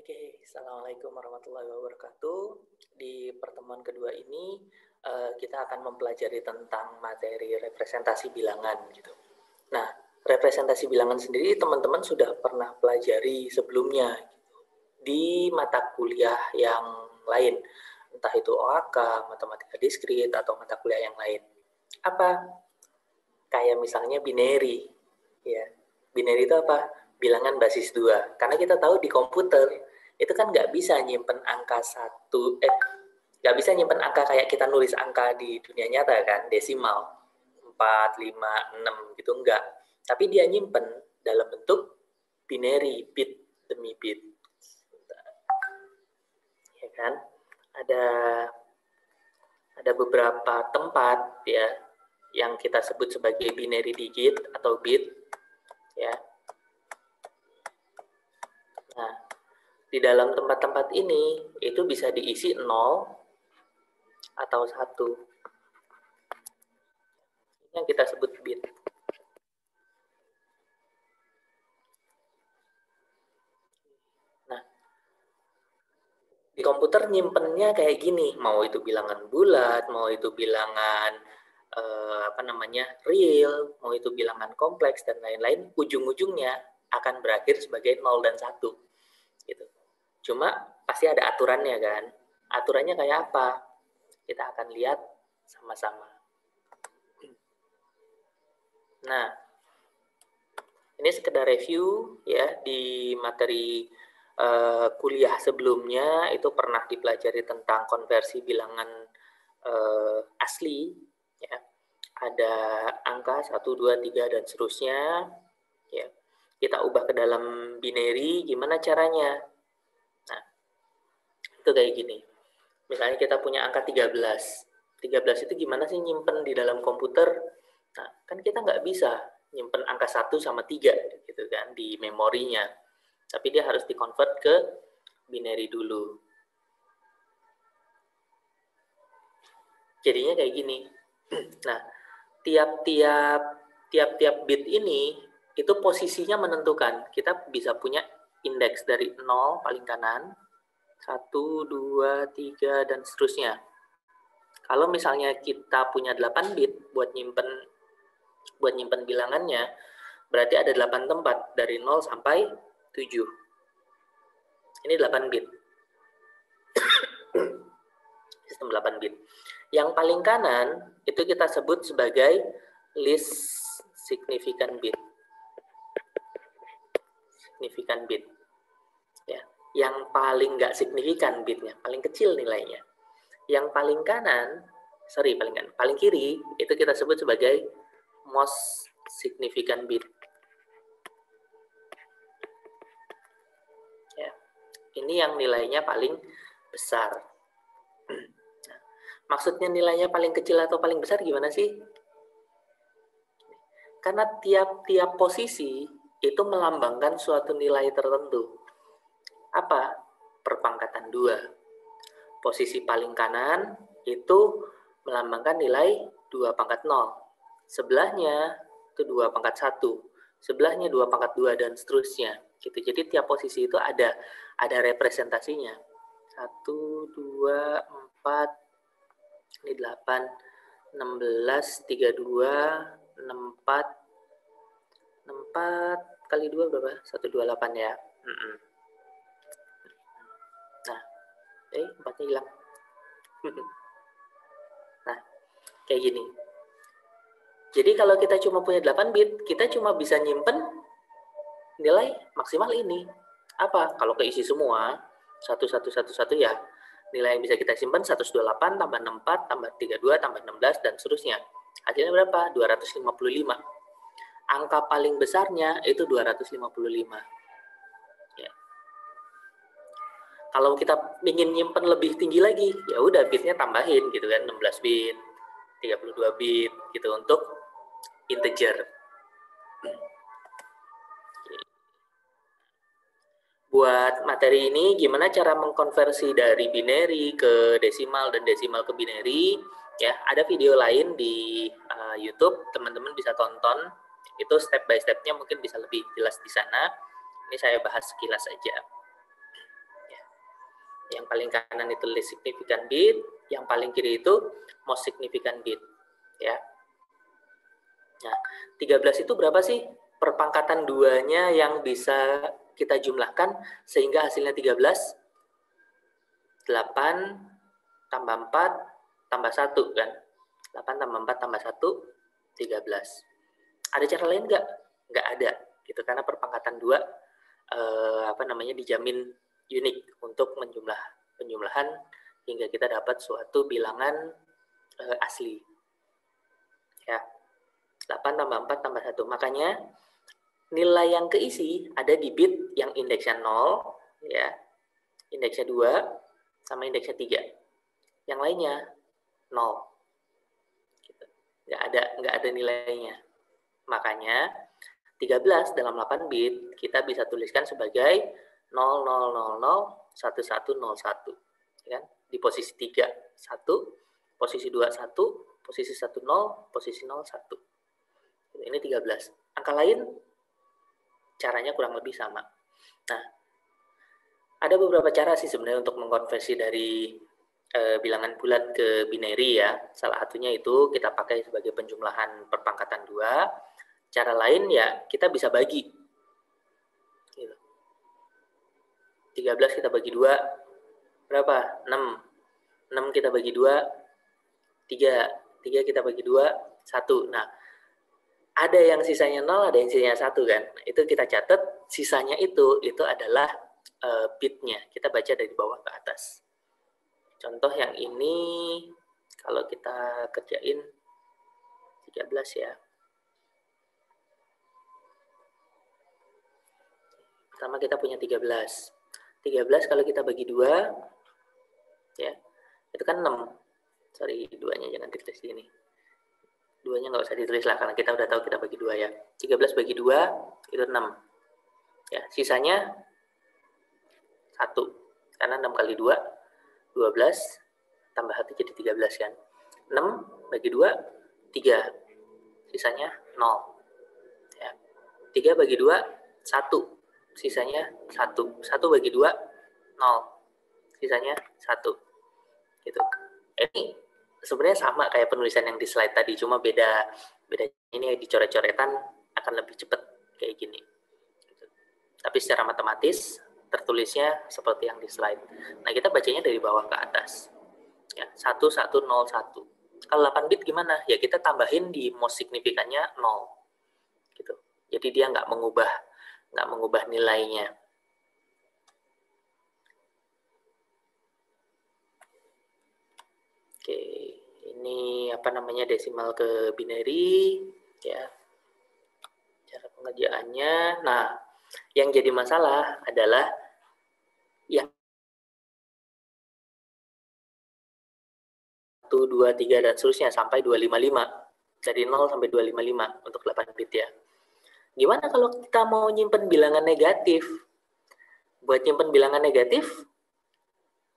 Oke, Assalamualaikum warahmatullahi wabarakatuh. Di pertemuan kedua ini kita akan mempelajari tentang materi representasi bilangan gitu. Nah, representasi bilangan sendiri teman-teman sudah pernah pelajari sebelumnya gitu, di mata kuliah yang lain, entah itu OAK, matematika diskrit atau mata kuliah yang lain. Apa? Kayak misalnya binary, ya. Binary itu apa? Bilangan basis 2. Karena kita tahu di komputer itu kan nggak bisa nyimpen angka nggak bisa nyimpen angka kayak kita nulis angka di dunia nyata kan, desimal 4, 5, 6 gitu, enggak. Tapi dia nyimpen dalam bentuk binary, bit demi bit. Ya kan? Ada beberapa tempat ya yang kita sebut sebagai binary digit atau bit ya. Nah, di dalam tempat-tempat ini itu bisa diisi 0 atau 1. Ini yang kita sebut bit. Nah, di komputer nyimpennya kayak gini, mau itu bilangan bulat, mau itu bilangan real, mau itu bilangan kompleks dan lain-lain, ujung-ujungnya akan berakhir sebagai 0 dan 1 gitu. Cuma pasti ada aturannya kan. Aturannya kayak apa? Kita akan lihat sama-sama. Nah, ini sekedar review ya, di materi kuliah sebelumnya itu pernah dipelajari tentang konversi bilangan asli ya. Ada angka 1, 2, 3 dan seterusnya ya. Kita ubah ke dalam binary, gimana caranya? Nah, itu kayak gini. Misalnya kita punya angka 13. 13 itu gimana sih nyimpen di dalam komputer? Nah, kan kita nggak bisa nyimpen angka 1 sama 3 gitu kan di memorinya. Tapi dia harus di-convert ke binary dulu. Jadinya kayak gini. Nah, tiap-tiap bit ini itu posisinya menentukan. Kita bisa punya indeks dari 0 paling kanan, 1, 2, 3 dan seterusnya. Kalau misalnya kita punya 8 bit buat nyimpen bilangannya, berarti ada 8 tempat dari 0 sampai 7. Ini 8 bit. Sistem 8 bit. Yang paling kanan itu kita sebut sebagai least significant bit. Significant bit. Ya, yang paling nggak signifikan bitnya, paling kecil nilainya. Yang paling kiri itu kita sebut sebagai most significant bit. Ya, ini yang nilainya paling besar. Nah, maksudnya nilainya paling kecil atau paling besar gimana sih? Karena tiap posisi itu melambangkan suatu nilai tertentu. Apa? Perpangkatan 2. Posisi paling kanan itu melambangkan nilai 2 pangkat 0. Sebelahnya itu 2 pangkat 1. Sebelahnya 2 pangkat 2 dan seterusnya. Gitu. Jadi tiap posisi itu ada representasinya. 1, 2, 4, ini 8, 16, 32, 64, 64 kali 2 berapa? 128 ya. Nah, 4-nya hilang. Nah, kayak gini. Jadi kalau kita cuma punya 8 bit, kita cuma bisa nyimpen nilai maksimal ini. Apa? Kalau keisi semua, 1111 ya, nilai yang bisa kita simpan 128 tambah 64 tambah 32 tambah 16 dan seterusnya. Hasilnya berapa? 255. Angka paling besarnya itu 255. Ya. Kalau kita ingin nyimpen lebih tinggi lagi, ya udah bitnya tambahin gitu kan, 16 bit, 32 bit gitu untuk integer. Buat materi ini gimana cara mengkonversi dari binary ke desimal dan desimal ke binary, ya ada video lain di YouTube, teman-teman bisa tonton. Itu step by stepnya mungkin bisa lebih jelas di sana. Ini saya bahas sekilas aja. Yang paling kanan itu least significant bit, yang paling kiri itu most significant bit. Ya. Nah, 13 itu berapa sih perpangkatan 2-nya yang bisa kita jumlahkan sehingga hasilnya 13? 8 tambah 4 tambah 1 kan? 8 tambah 4 tambah 1, 13. Ada cara lain nggak? Nggak ada, gitu. Karena perpangkatan 2 dijamin unik untuk penjumlahan hingga kita dapat suatu bilangan asli. Ya. 8 tambah 4 tambah 1. Makanya nilai yang keisi ada di bit yang indeksnya 0, ya, indeksnya 2, sama indeksnya 3. Yang lainnya 0. Gitu. Nggak ada nilainya. Makanya 13 dalam 8 bit kita bisa tuliskan sebagai 00001101. Ya kan? Di posisi 3, 1, posisi 2, 1, posisi 1, 0, posisi 0, 1. Ini 13. Angka lain caranya kurang lebih sama. Nah, ada beberapa cara sih sebenarnya untuk mengkonversi dari bilangan bulat ke binary ya. Salah satunya itu kita pakai sebagai penjumlahan perpangkatan 2. Cara lain ya kita bisa bagi. Gitu. 13 kita bagi 2, berapa? 6. 6 kita bagi 2, 3. 3 kita bagi 2, 1. Nah, ada yang sisanya 0, ada yang sisanya 1 kan. Itu kita catat, sisanya itu adalah bitnya. Kita baca dari bawah ke atas. Contoh yang ini, kalau kita kerjain 13 ya. Pertama kita punya 13. 13 kalau kita bagi 2, ya, itu kan 6. Sorry, 2-nya jangan ditulis di sini. 2-nya nggak usah ditulis lah, karena kita udah tahu kita bagi 2 ya. 13 bagi 2, itu 6. Ya, sisanya 1. Karena 6 kali 2, 12. Tambah 1 jadi 13 kan. 6 bagi 2, 3. Sisanya 0. Ya. 3 bagi 2, 1. Sisanya 1. 1 bagi 2, 0. Sisanya 1. Gitu. Ini sebenarnya sama kayak penulisan yang di slide tadi, cuma beda ini dicoret-coretan akan lebih cepat kayak gini. Gitu. Tapi secara matematis tertulisnya seperti yang di slide. Nah, kita bacanya dari bawah ke atas. Ya, 1101. Kalau 8 bit gimana? Ya kita tambahin di most signifikannya 0. Gitu. Jadi dia nggak mengubah nilainya. Oke, ini desimal ke binary ya. Cara pengerjaannya. Nah, yang jadi masalah adalah yang 1, 2, 3 dan seterusnya sampai 255. Dari 0 sampai 255 untuk 8 bit ya. Gimana kalau kita mau nyimpen bilangan negatif? Buat nyimpen bilangan negatif,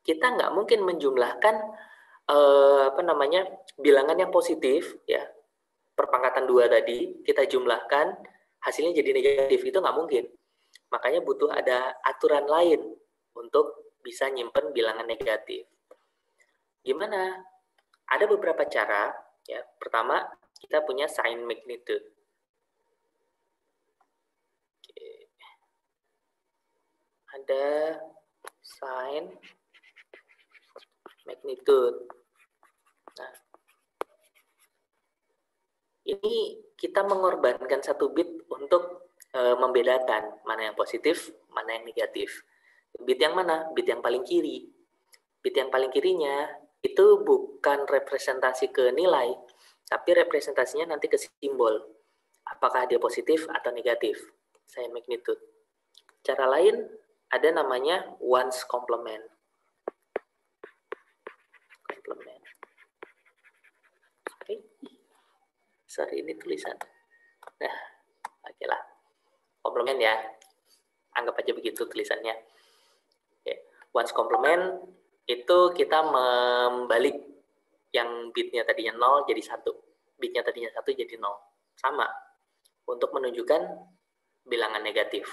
kita nggak mungkin menjumlahkan bilangan yang positif ya. Perpangkatan 2 tadi kita jumlahkan, hasilnya jadi negatif, itu nggak mungkin. Makanya butuh ada aturan lain untuk bisa nyimpen bilangan negatif. Gimana? Ada beberapa cara ya. Pertama, kita punya sign magnitude. Ada sign magnitude. Nah, ini kita mengorbankan 1 bit untuk membedakan mana yang positif, mana yang negatif. Bit yang mana? Bit yang paling kiri. Bit yang paling kirinya itu bukan representasi ke nilai, tapi representasinya nanti ke simbol. Apakah dia positif atau negatif? Sign magnitude. Cara lain ada namanya ones complement. Oke. Sorry, ini tulisan. Nah, oke lah. Komplement ya. Anggap aja begitu tulisannya. Oke. Ones complement itu kita membalik yang bitnya tadinya 0 jadi 1. Bitnya tadinya 1 jadi 0. Sama. Untuk menunjukkan bilangan negatif.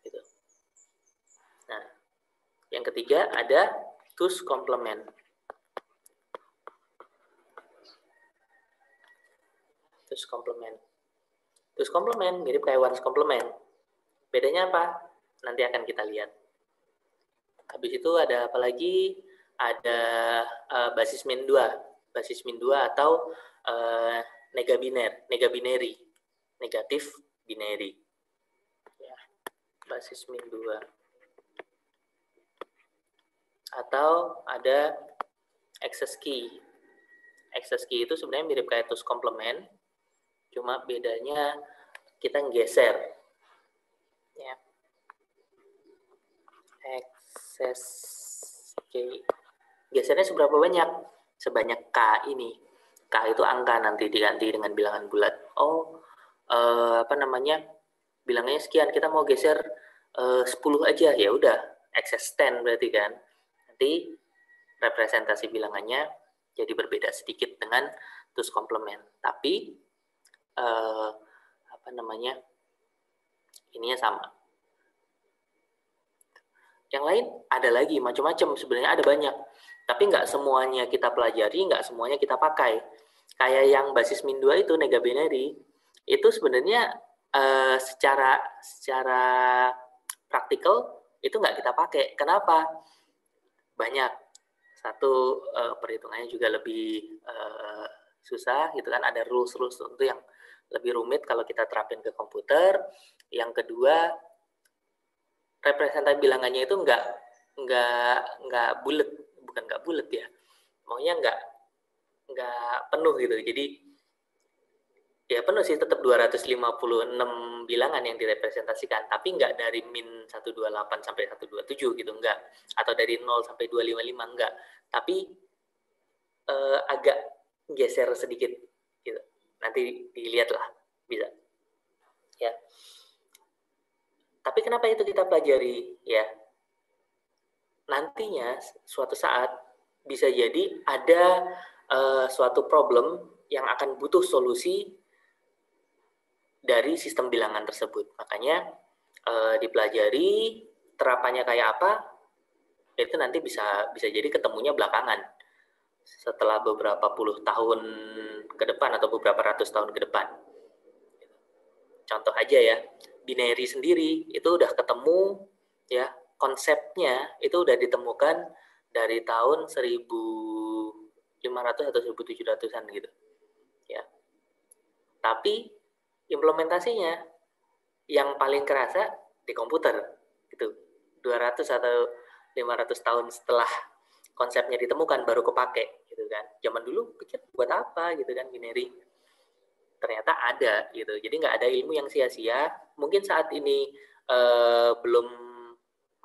Gitu. Nah, Yang ketiga ada two's complement. Two's complement. Two's complement mirip kayak one's complement. Bedanya apa? Nanti akan kita lihat. Habis itu ada apa lagi? Ada basis min 2. Basis min 2 atau negabinary. Negatif binary. Ya, basis min 2. Atau ada access key. Access key itu sebenarnya mirip kayak two's complement, cuma bedanya kita nggeser. Ya. Access key. Gesernya seberapa banyak? Sebanyak K ini. K itu angka, nanti diganti dengan bilangan bulat. Bilangannya sekian, kita mau geser 10 aja, ya udah access 10 berarti kan. Nanti representasi bilangannya jadi berbeda sedikit dengan two's complement. Tapi ininya sama. Yang lain ada lagi macam-macam, sebenarnya ada banyak. Tapi nggak semuanya kita pelajari, nggak semuanya kita pakai. Kayak yang basis min 2 itu, negabinary, itu sebenarnya secara praktikal itu nggak kita pakai. Kenapa? Banyak. Satu, perhitungannya juga lebih susah gitu kan, ada rules itu yang lebih rumit kalau kita terapin ke komputer. Yang kedua, representasi bilangannya itu nggak bulat, bukan nggak bulat ya, maunya nggak penuh gitu. Jadi ya penuh sih, tetap 256 bilangan yang direpresentasikan, tapi nggak dari min 128 sampai 127 gitu, nggak, atau dari 0 sampai 255, nggak, tapi agak geser sedikit gitu. Nanti dilihat lah, bisa ya. Tapi kenapa itu kita pelajari ya? Nantinya suatu saat bisa jadi ada suatu problem yang akan butuh solusi dari sistem bilangan tersebut. Makanya dipelajari terapannya kayak apa, itu nanti bisa jadi ketemunya belakangan. Setelah beberapa puluh tahun ke depan atau beberapa ratus tahun ke depan. Contoh aja ya, binary sendiri itu udah ketemu ya, konsepnya itu udah ditemukan dari tahun 1500 atau 1700-an gitu. Ya. Tapi implementasinya yang paling kerasa di komputer gitu. 200 atau 500 tahun setelah konsepnya ditemukan baru kepake gitu kan. Zaman dulu pikir buat apa gitu kan binary. Ternyata ada gitu. Jadi nggak ada ilmu yang sia-sia. Mungkin saat ini belum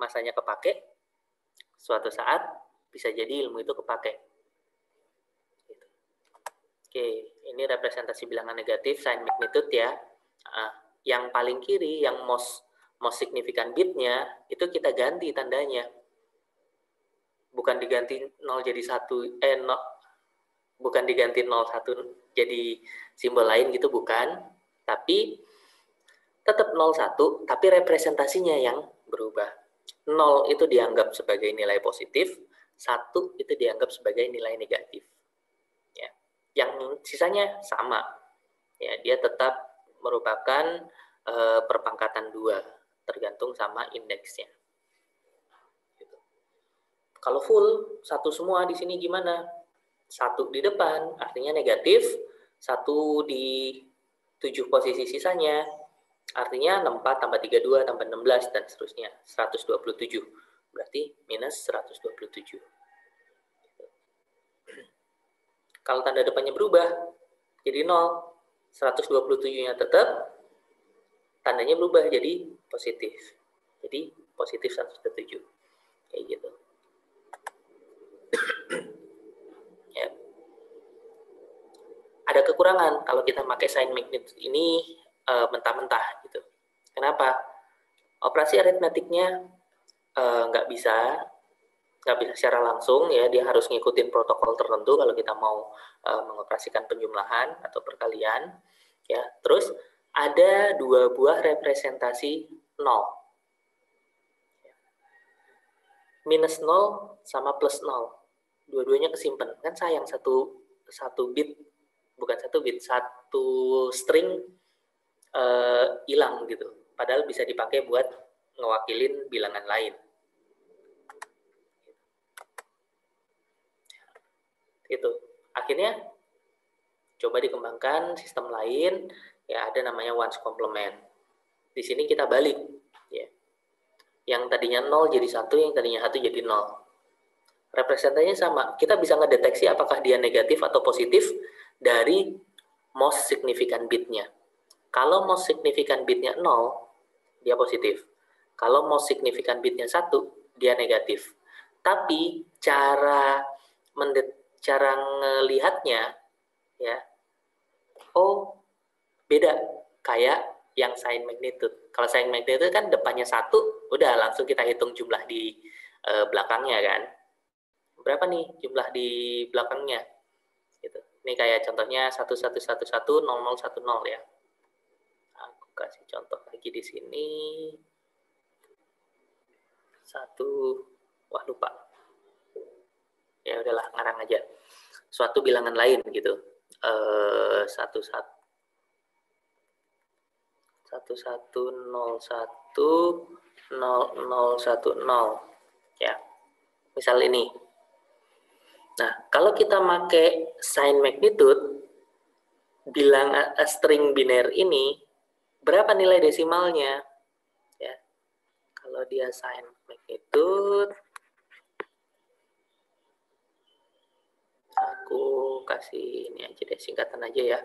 masanya kepake, suatu saat bisa jadi ilmu itu kepake. Gitu. Oke, ini representasi bilangan negatif sign magnitude ya. Yang paling kiri, yang most significant bitnya, itu kita ganti tandanya. Bukan diganti 0 jadi 1, bukan diganti 01 jadi simbol lain gitu, bukan. Tapi tetap 01, tapi representasinya yang berubah. 0 itu dianggap sebagai nilai positif, 1 itu dianggap sebagai nilai negatif. Ya. Yang sisanya sama. Ya, dia tetap merupakan perpangkatan 2, tergantung sama indeksnya. Gitu. Kalau full, 1 semua di sini gimana? 1 di depan, artinya negatif, 1 di 7 posisi sisanya, artinya 64 tambah 32 tambah 16 dan seterusnya, 127. Berarti minus 127. Kalau tanda depannya berubah, jadi 0, 127-nya tetap, tandanya berubah jadi positif. Jadi positif 127. Kayak gitu. Ya. Ada kekurangan kalau kita pakai sign magnitude ini mentah-mentah gitu. Kenapa? Operasi aritmetiknya nggak bisa secara langsung ya, dia harus ngikutin protokol tertentu kalau kita mau mengoperasikan penjumlahan atau perkalian ya. Terus ada 2 buah representasi 0. minus 0 sama plus 0. Dua-duanya kesimpan. Kan sayang satu bit, bukan satu bit, satu string hilang gitu. Padahal bisa dipakai buat ngewakilin bilangan lain. Gitu. Akhirnya coba dikembangkan sistem lain, ya ada namanya ones complement. Di sini kita balik, ya. Yang tadinya 0 jadi 1, yang tadinya 1 jadi 0. Representasinya sama. Kita bisa ngedeteksi apakah dia negatif atau positif dari most significant bitnya. Kalau most significant bitnya 0, dia positif. Kalau most significant bitnya 1, dia negatif. Tapi cara ngelihatnya, ya, oh beda, kayak yang sign magnitude. Kalau sign magnitude kan depannya 1, udah langsung kita hitung jumlah di belakangnya kan. Berapa nih jumlah di belakangnya? Gitu. Ini kayak contohnya 1111 0010 ya. Aku kasih contoh lagi di sini. 1, wah lupa. Ya udahlah, ngarang aja. Suatu bilangan lain gitu. 11010010 ya. Misal ini. Nah, kalau kita pakai sign magnitude, bilang string biner ini berapa nilai desimalnya? Ya. Kalau dia sign magnitude, aku kasih ini aja deh, singkatan aja ya.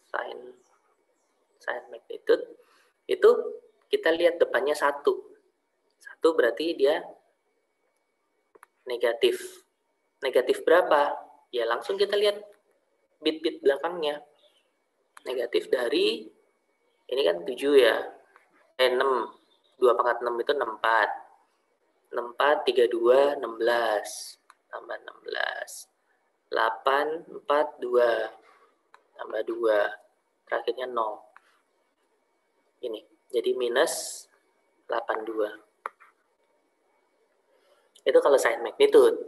Sign magnitude itu kita lihat depannya 1. 1 berarti dia negatif. Negatif berapa? Ya langsung kita lihat bit-bit belakangnya. Negatif dari, ini kan 7 ya. 6. 2 pangkat 6 itu 64. 64, 32, 16. Tambah 16. 8, 4, 2. Tambah 2. Terakhirnya 0. Ini. Jadi minus 82. Itu kalau sign magnitude.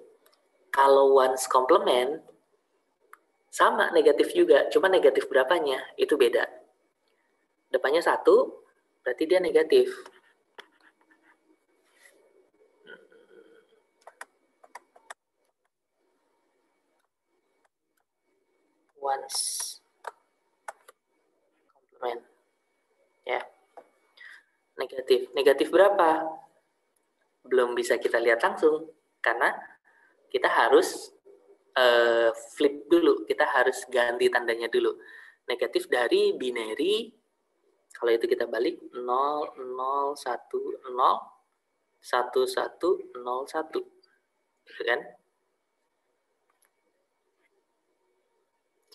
Kalau ones complement, sama negatif juga, cuma negatif berapanya, itu beda. Depannya 1, berarti dia negatif. Ones complement. Ya. Negatif. Negatif berapa? Belum bisa kita lihat langsung, karena kita harus flip dulu, kita harus ganti tandanya dulu. Negatif dari binary, kalau itu kita balik 0, 0, 1, 0, 1, 1, 0, 1. Gitu kan?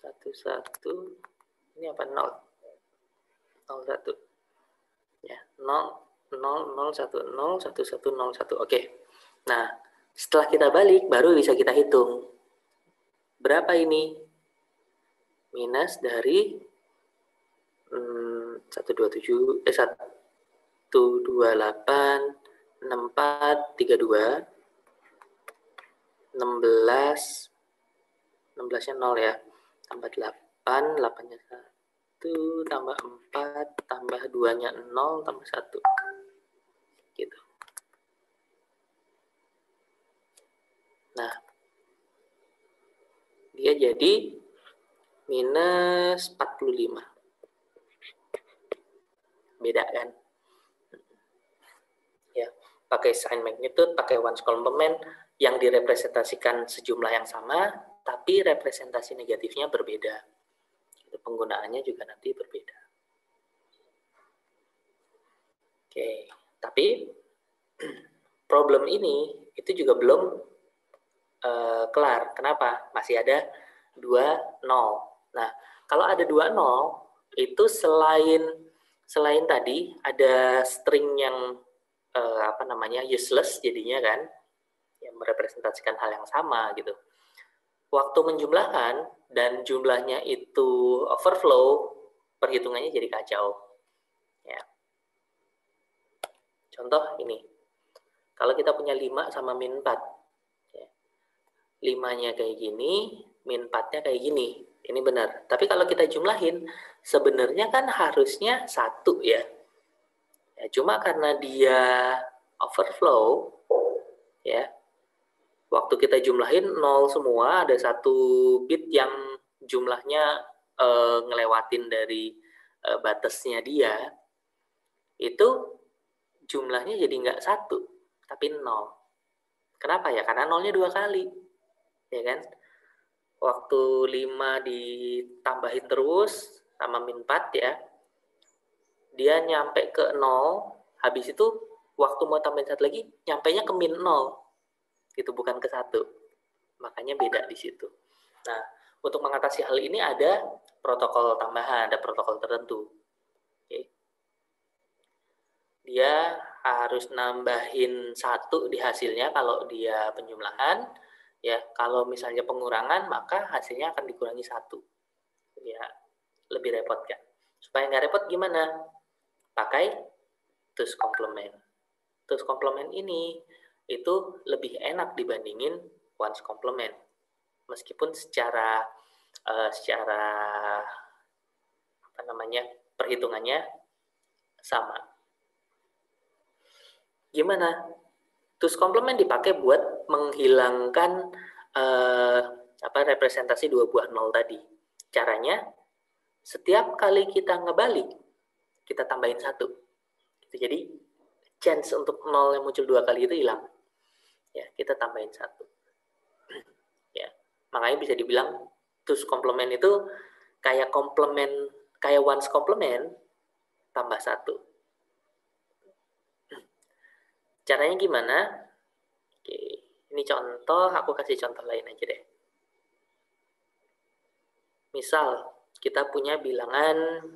1, 1, ini apa? 0, 0, 1. Ya, 0, 0, 0, 1, 0, 1, 1, 0, 1. Oke. Nah, setelah kita balik, baru bisa kita hitung. Berapa ini? Minus dari 128, 64, 32, 16, 16-nya 0 ya. Tambah 8, 8-nya 1, tambah 4, tambah 2-nya 0, tambah 1. Gitu. Nah, dia jadi minus 45. Beda kan? Ya, pakai sign magnitude, pakai ones complement, yang direpresentasikan sejumlah yang sama, tapi representasi negatifnya berbeda. Penggunaannya juga nanti berbeda. Oke, tapi problem ini itu juga belum kelar. Kenapa? Masih ada 2, 0. Nah, kalau ada 2, 0, itu selain tadi ada string yang useless jadinya kan, yang merepresentasikan hal yang sama gitu. Waktu menjumlahkan dan jumlahnya itu overflow, perhitungannya jadi kacau. Ya. Contoh ini. Kalau kita punya 5 sama min 4, ya. 5-nya kayak gini, min 4-nya kayak gini. Ini benar. Tapi kalau kita jumlahin, sebenarnya kan harusnya 1 ya. Ya, cuma karena dia overflow, ya, waktu kita jumlahin 0 semua, ada 1 bit yang jumlahnya ngelewatin dari batasnya dia, itu jumlahnya jadi nggak 1, tapi 0. Kenapa ya? Karena 0-nya 2 kali. Ya kan? Waktu 5 ditambahin terus sama min 4 ya, dia nyampe ke 0, habis itu waktu mau tambahin 1 lagi, nyampainya ke min 0. Itu bukan ke 1. Makanya beda di situ. Nah, untuk mengatasi hal ini ada protokol tambahan, ada protokol tertentu. Oke. Dia harus nambahin 1 di hasilnya kalau dia penjumlahan. Ya, kalau misalnya pengurangan, maka hasilnya akan dikurangi 1. Ya, lebih repot kan. Supaya nggak repot gimana? Pakai two's complement. Two's complement ini itu lebih enak dibandingin one's complement. Meskipun secara perhitungannya sama. Gimana? Two's complement dipakai buat menghilangkan representasi 2 buah 0 tadi. Caranya, setiap kali kita ngebalik, kita tambahin 1. Jadi, chance untuk 0 yang muncul 2 kali itu hilang. Ya, kita tambahin 1. Ya, makanya bisa dibilang two's complement itu kayak one's complement tambah 1. Caranya gimana? Oke, ini contoh, aku kasih contoh lain aja deh. Misal, kita punya bilangan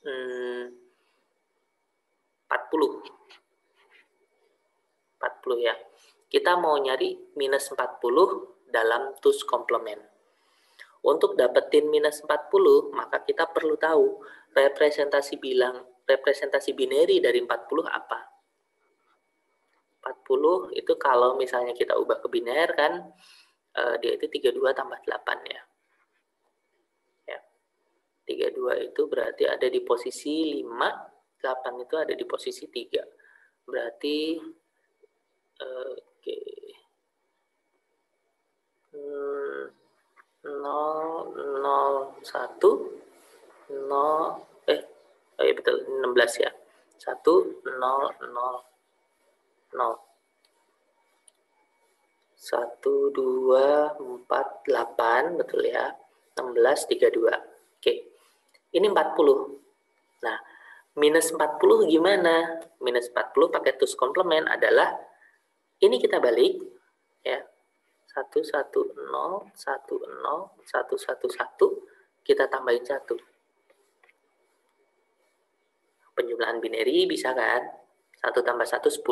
40 ya. Kita mau nyari minus 40 dalam two's complement. Untuk dapetin minus 40, maka kita perlu tahu representasi binary dari 40 apa. 40 itu kalau misalnya kita ubah ke biner kan, dia itu 32 tambah 8 ya. 32 itu berarti ada di posisi 5, 8 itu ada di posisi 3. Berarti oke. 0, 0, 1, 0, ya betul, 16 ya. 1, 0, 0, 0. 1, 2, 4, 8, betul ya. 16, 32. Oke. Ini 40. Nah, minus 40 gimana? Minus 40 pakai two's complement adalah, ini kita balik, ya. 1, 1, 0, 1, 0, 1, 1, 1, kita tambahin 1. Penjumlahan binary bisa kan? 1 tambah 1, 10.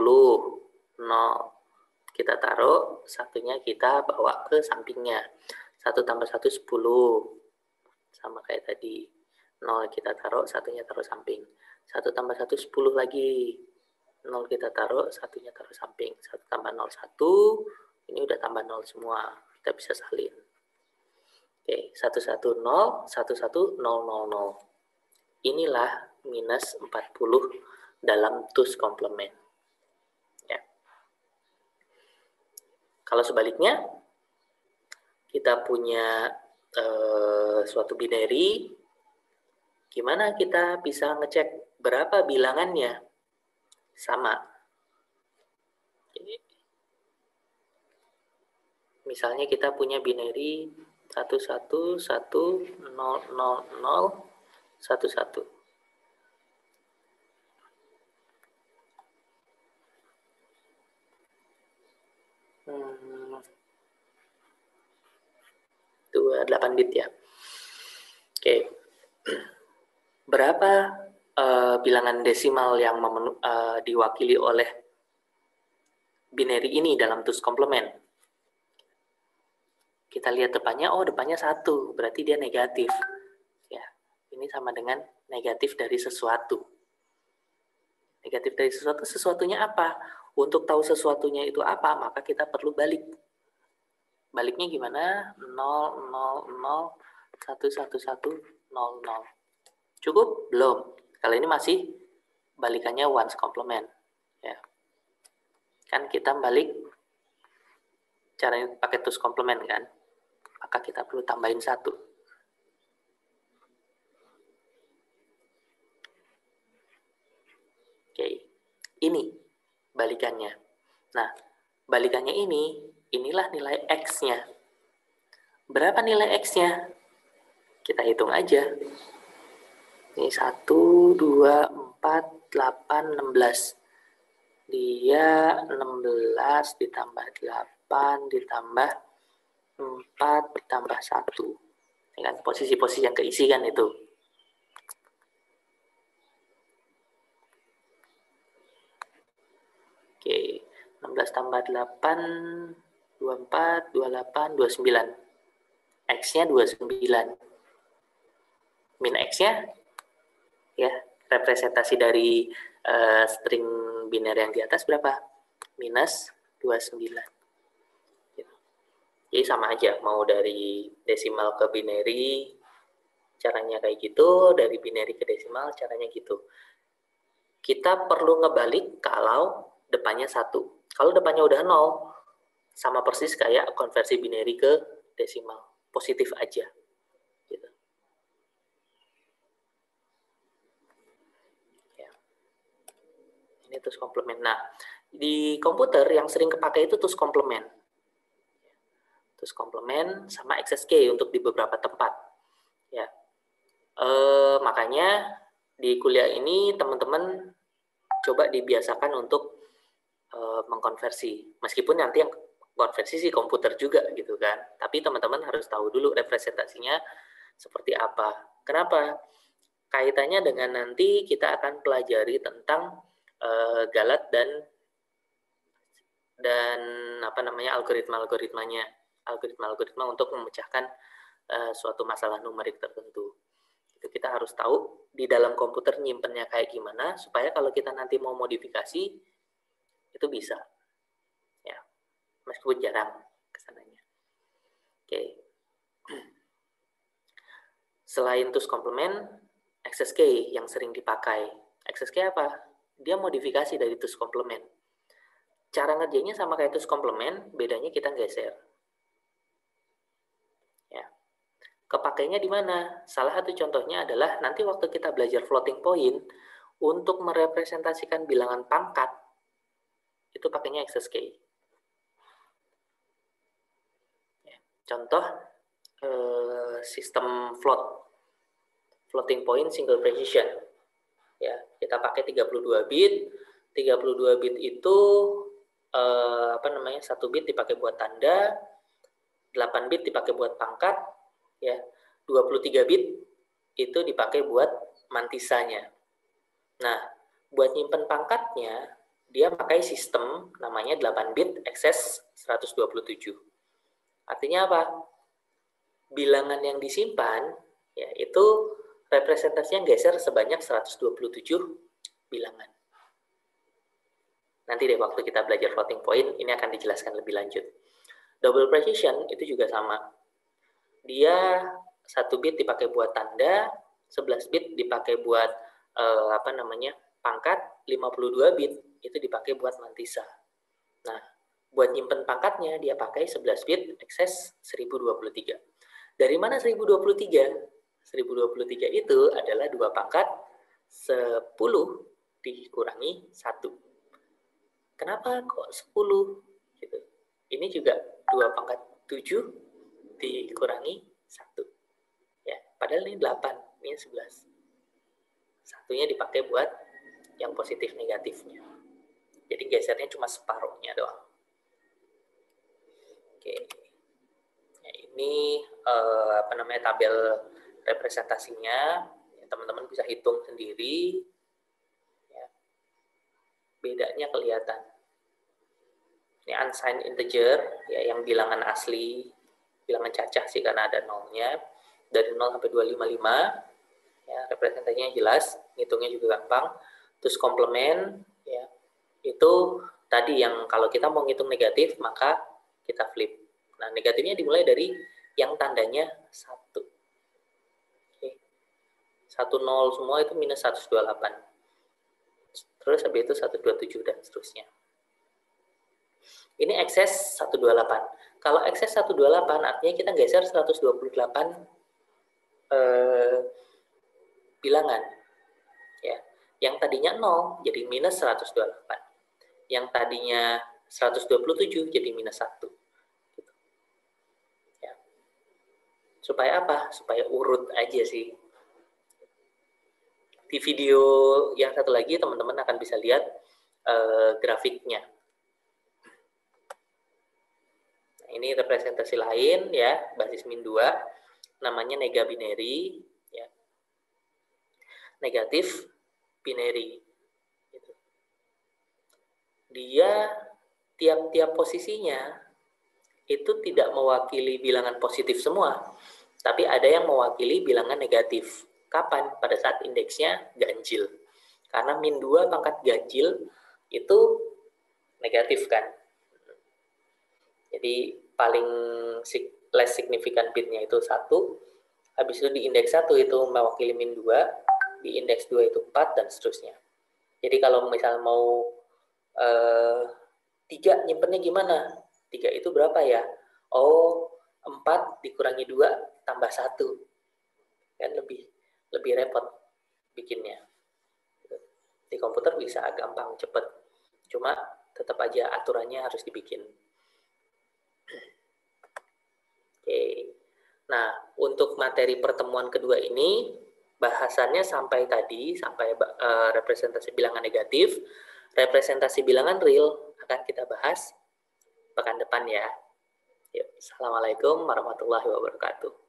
0. Kita taruh, satunya kita bawa ke sampingnya. 1 tambah 1, 10. Sama kayak tadi. 0 kita taruh, satunya taruh samping. 1 tambah 1, 10 lagi. 0 kita taruh, satunya taruh samping. 1 tambah 0, 1. Ini udah tambah 0 semua. Kita bisa salin. Oke, 1, 1, 0, 1, 1, 0, 0, 0. Inilah minus 40 dalam two's complement. Ya. Kalau sebaliknya, kita punya suatu binary, gimana kita bisa ngecek berapa bilangannya? Sama. Misalnya kita punya binary 1, 1, 1, 0, 0, 0, 1, 1. Itu 8 bit ya. Oke. Berapa bilangan desimal yang diwakili oleh binary ini dalam two's complement? Kita lihat depannya, depannya 1, berarti dia negatif. Ya, ini sama dengan negatif dari sesuatu. Negatif dari sesuatu, sesuatunya apa? Untuk tahu sesuatunya itu apa, maka kita perlu balik. Baliknya gimana? 0, 0, 0, 1, 1, 1, 0, 0. Cukup? Belum. Kali ini masih balikannya ones complement. Ya. Kan kita balik caranya pakai twos complement kan? Maka kita perlu tambahin 1. Oke. Ini balikannya. Nah, balikannya inilah nilai X-nya. Berapa nilai X-nya? Kita hitung aja. Ini 1, 2, 4, 8, 16. Dia 16 ditambah 8 ditambah 4 ditambah 1. Ini kan posisi-posisi yang keisi kan itu. Oke, 16 tambah 8, 24, 28, 29. X-nya 29. Min X-nya, ya, representasi dari string biner yang di atas berapa? Minus 29. Jadi sama aja, mau dari desimal ke binary, caranya kayak gitu, dari binary ke desimal, caranya gitu. Kita perlu ngebalik kalau depannya 1. Kalau depannya udah 0, sama persis kayak konversi binary ke desimal. Positif aja. Gitu. Ya. Ini twos complement. Nah, di komputer yang sering kepake itu twos complement. Twos complement sama XSK untuk di beberapa tempat. Ya. Makanya di kuliah ini teman-teman coba dibiasakan untuk mengkonversi. Meskipun nanti yang konversi sih komputer juga gitu kan. Tapi teman-teman harus tahu dulu representasinya seperti apa. Kenapa? Kaitannya dengan nanti kita akan pelajari tentang galat dan apa namanya algoritma untuk memecahkan suatu masalah numerik tertentu. Itu kita harus tahu di dalam komputer nyimpennya kayak gimana supaya kalau kita nanti mau modifikasi itu bisa. Ya. Meskipun jarang kesananya. Oke. Selain twos complement, XSK yang sering dipakai. XSK apa? Dia modifikasi dari twos complement. Cara ngerjainnya sama kayak twos complement, bedanya kita geser. Ya. Kepakainya di mana? Salah satu contohnya adalah nanti waktu kita belajar floating point, untuk merepresentasikan bilangan pangkat, itu pakainya XSK. Ya. Contoh, sistem floating point single precision. Ya, kita pakai 32 bit. 32 bit itu satu bit dipakai buat tanda, 8 bit dipakai buat pangkat, ya. 23 bit itu dipakai buat mantisanya. Nah, buat nyimpen pangkatnya, dia pakai sistem namanya 8 bit excess 127. Artinya apa? Bilangan yang disimpan, ya, itu representasinya geser sebanyak 127 bilangan. Nanti deh waktu kita belajar floating point, ini akan dijelaskan lebih lanjut. Double precision itu juga sama. Dia 1 bit dipakai buat tanda, 11 bit dipakai buat pangkat, 52 bit itu dipakai buat mantisa. Nah, buat nyimpen pangkatnya dia pakai 11 bit excess 1023. Dari mana 1023? 1023 itu adalah 2 pangkat 10 dikurangi 1. Kenapa kok 10? Gitu. Ini juga 2 pangkat 7 dikurangi 1. Ya, padahal ini 8, ini 11. Satunya dipakai buat yang positif negatifnya. Jadi gesernya cuma separuhnya doang. Oke. Ya, ini tabel representasinya. Ya, teman-teman bisa hitung sendiri. Ya. Bedanya kelihatan. Ini unsigned integer, ya, yang bilangan asli, bilangan cacah sih karena ada nolnya. Dari 0 sampai 255, ya, representasinya jelas, ngitungnya juga gampang. Terus komplement, ya, itu tadi yang kalau kita mau ngitung negatif, maka kita flip. Nah, negatifnya dimulai dari yang tandanya 1. Oke. 10 semua itu minus 128. Terus habis itu 127 dan seterusnya. Ini ekses 128. Kalau ekses 128 artinya kita geser 128 bilangan. Ya. Yang tadinya 0 jadi minus 128. Yang tadinya 127 jadi minus 1. Gitu. Ya. Supaya apa? Supaya urut aja sih. Di video yang satu lagi teman-teman akan bisa lihat grafiknya. Nah, ini representasi lain ya, basis min 2, namanya nega binary, ya. Negatif binary. Gitu. Dia tiap-tiap posisinya itu tidak mewakili bilangan positif semua, tapi ada yang mewakili bilangan negatif. Kapan? Pada saat indeksnya ganjil. Karena min 2 pangkat ganjil itu negatif kan. Jadi paling less significant bitnya itu 1. Habis itu di indeks 1 itu mewakili min 2, di indeks 2 itu 4, dan seterusnya. Jadi kalau misalnya mau 3 nyimpennya gimana? 3 itu berapa ya? Oh, 4 dikurangi 2 tambah 1. Kan lebih repot bikinnya. Di komputer bisa gampang, cepet. Cuma tetap aja aturannya harus dibikin. Oke. Nah, untuk materi pertemuan kedua ini, bahasannya sampai representasi bilangan negatif, representasi bilangan real akan kita bahas pekan depan ya. Yuk, assalamualaikum warahmatullahi wabarakatuh.